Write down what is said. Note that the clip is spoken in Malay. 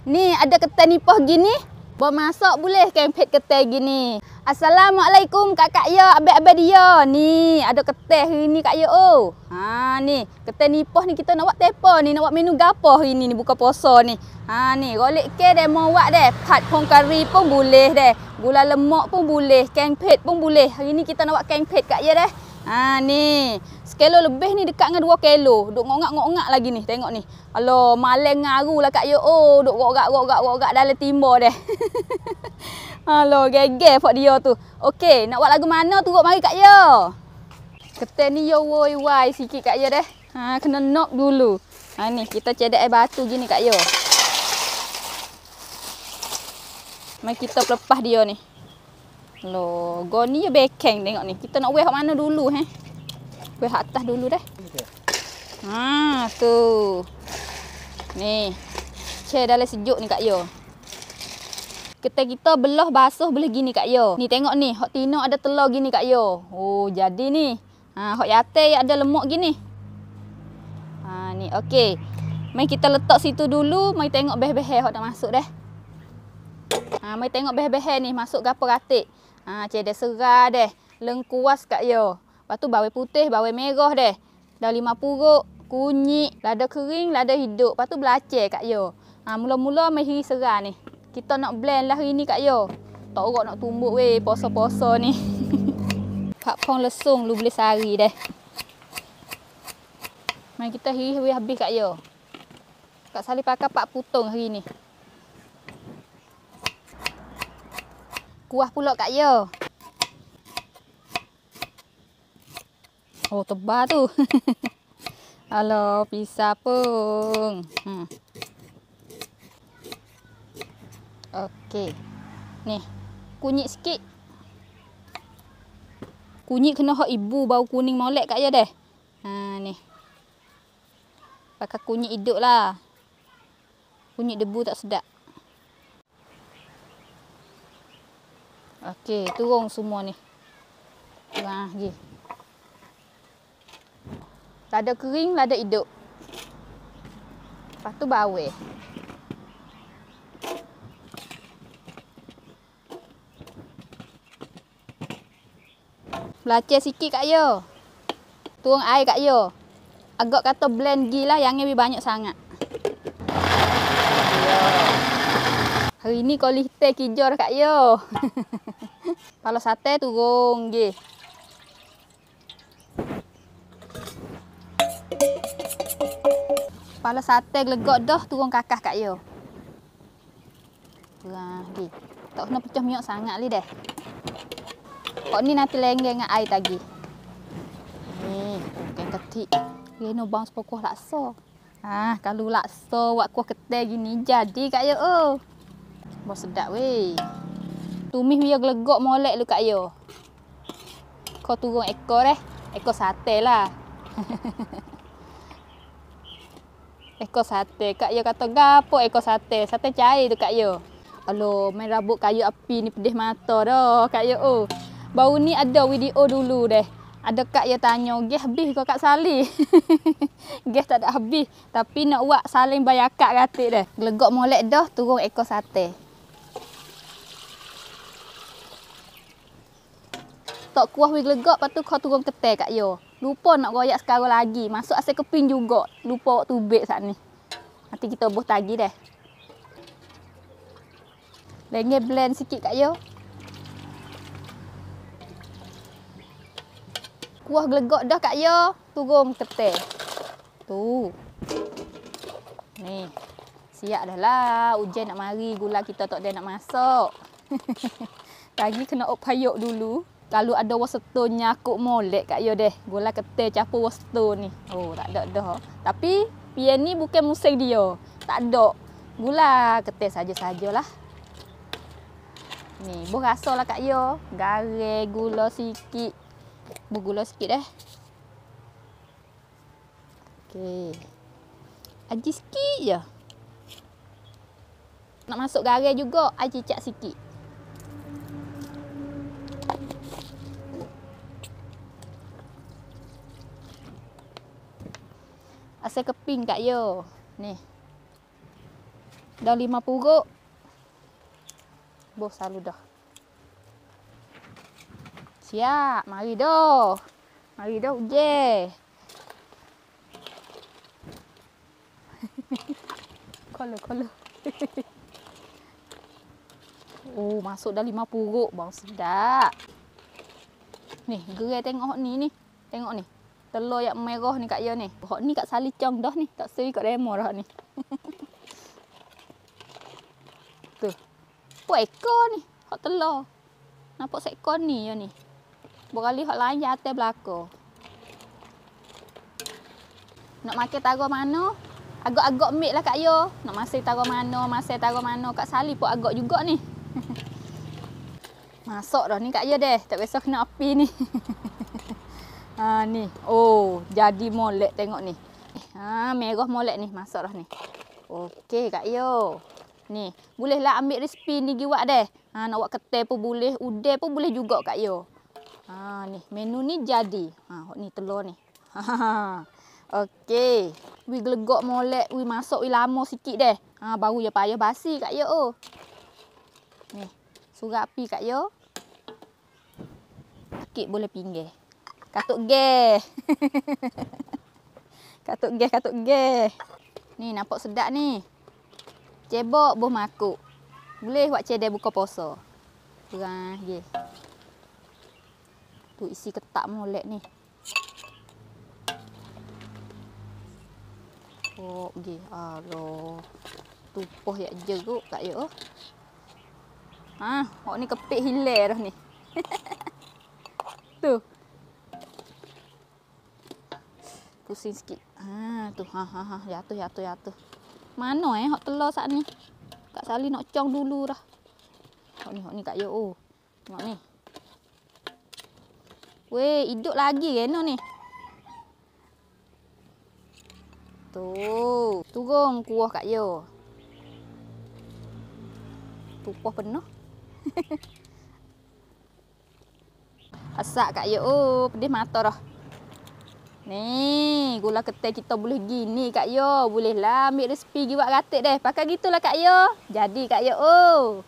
Ni ada ketai nipah gini. Bawa masak boleh kempet ketai gini. Assalamualaikum kakak ya, abang-abang dia. Ni ada ketai hari ni kak ya oh. Ha ni, ketai nipah ni kita nak buat tepa ni, nak buat menu gapo hari ni buka puasa ni. Ha ni, golek ke deh mau buat deh. Pat pun kari pun boleh deh. Gula lemak pun boleh, kempet pun boleh. Hari ni kita nak buat kempet kak ya deh. Ha ni, sekilo lebih ni dekat dengan 2 kilo. Duk ngongak-ngongak lagi ni, tengok ni. Alah, maleng ngaru lah kak ya. Oh, duk gok-gak dalam timur deh. Alah, geger pak dia tu. Okey, nak buat lagu mana turut mari kak ya. Ketai ni yo woi wai sikit kak ya deh. Ha, kena knock dulu. Ha ni, kita cedek air batu gini kak ya. Mari kita pelepah dia ni. Loh, go ni ya bekeng tengok ni. Kita nak weh hak mana dulu Weh hak atas dulu dah. Ha, tu. Ni. Cek dalam sejuk ni kak yo. Ketai kita belah basuh boleh gini kak yo. Ni tengok ni, hak tino ada telur gini kak yo. Oh, jadi ni. Ha, hak yate ada lemak gini. Ha, ni okey. Mari kita letak situ dulu, mari tengok beh-beh hak dah masuk dah. Ha, mari tengok beh-beh ni masuk gapo ratik. Ha, cedek serah deh. Lengkuas kak yo. Lepas tu bawang putih, bawang merah deh. Dah 5 puruk, kunyit, lada kering, lada hidup. Lepas tu belacan kak yo. Ha, mula-mula mai hiri serah ni. Kita nak blend lah hari ni kak yo. Tak orok nak tumbuk weh puasa-puasa ni. Pak pong lesung lu boleh sari deh. Mari kita hiri habis kak yo. Kak Salih pakai 4 putung hari ni. Kuah pula kak yo. Oh, tebal tu. Alah, pisah pun. Okey. Ni, kunyit sikit. Kunyit kena hak ibu bau kuning molek kak ya deh. Ha ni. Pakai kunyit hidup lah. Kunyit debu tak sedap. Okey, turun semua ni. Turun lagi. Lada kering, lada hidup. Lepas tu bawang. Belacan sikit kak yo. Turun air kak yo. Agak kata blend gilah yang lebih banyak sangat. Hari ni kau lihtai kijor kak yo. Kalau sate turun nggih. Kalau sate gelegok dah turun kakah kak yo. Turun nggih. Tak kena pecah minyak sangat li deh. Kok ni nanti lenggeng dengan air lagi. Ni, bukan ketik. Reno bang sepokoh laksa. Ah, kalau laksa buat kuah ketai gini jadi kak yo. Oh. Bau sedap weh. Tumis biar gelegok molek lu kak yo. Kau turun ekor deh. Ekor sate lah. Ekor sate. Kak yo kata gapo ekor sate? Sate cair tu kak yo. Aloh, main rabuk kayu api ni pedih mata dah kak yo. Oh. Baru ni ada video dulu deh. Ada kak yo tanya, "Gas habis ke Kak Salih?" Gas tak ada habis, tapi nak buat saling bayar kak ratik dah. Gelegok molek dah, turun ekor sate. Tak kuah wi gelegok, lepas tu kau turun ketai kak yo. Lupa nak goyak sekarang lagi. Masuk asal keping juga. Lupa waktu tubik saat ni. Nanti kita buh tagi dah. Lengge blend sikit kak yo. Kuah gelegok dah kak yo, turun ketai. Tu. Ni. Siap dah lah. Hujan nak mari, gula kita tak ada nak masak. Lagi kena op payuk dulu. Kalau ada waseto nyakuk molek kak yo deh. Gula ketai campur waseto ni. Oh, tak ada dah. Tapi pian ni bukan musim dia. Tak ada. Gula ketai saja-sajalah. Ni, buh rasa lah kak yo. Garam, gula sikit. Bergula sikit dah. Okey. Aji sikit je. Nak masuk garam juga, aji cicak sikit. Asal keping kak yo. Ni. Dah 5 puruk. Boh selalu dah. Siap, mari dah. Mari dah uje. Kolo. Oh, masuk dah 5 puruk, bang sedap. Ni, gerai tengok ni. Tengok ni. Telur yang merah ni Kak Yo ni. Hok ni kat salicong dah ni. Tak seri kat demo dah ni. Tu. Pok ekor ni. Hok telur. Nampak seekor ni yo ni. Berali hok lain atas belakang. Nak makan taruh mana? Agak-agak mik lah Kak Yo. Nak masih taruh mana. Kat sali pun agak juga ni. Masak dah ni Kak Yo deh. Tak biasa kena api ni. Ha ni. Oh, jadi molek tengok ni. Ha, merah molek ni. Masak dah ni. Okey Kak Yo. Ni, bolehlah ambil resipi ni giwak deh. Ha, nak buat ketai pun boleh, udai pun boleh juga Kak Yo. Ha ni, menu ni jadi. Ha, ni telur ni. Ha. Okey. Wi gelegok molek, wi masak wi lama sikit deh. Ha, baru je payah basi Kak Yo. Oh. Ni, surat api Kak Yo. Sikit boleh pinggir. Katuk gas. Katuk gas. Ni nampak sedap ni. Cebok buah makuk. Boleh buat cedek buka puasa. Kurang je. Tu isi ketak molek ni. Oh, ge. Aloh. Tupuh yak jeruk Kak Yo. Ha, hok ni kepik hilang dah ni. Tu. Pusing sikit. Ha, tu. Ha. Jatuh. Mana hok telur sat ni? Kak Sali nak cong dulu dah. Hok ni Kak Yo. Oh. Tengok ni. Weh, hidup lagi kena ni. Tu. Turun kuah Kak Yo. Tupuh penuh. Asak Kak Yo. Oh, pedih mata dah. Ni, gula ketai kita boleh gini Kak Yo. Bolehlah ambil resipi giwak ratik deh. Pakai gitulah Kak Yo. Jadi Kak Yo. Oh.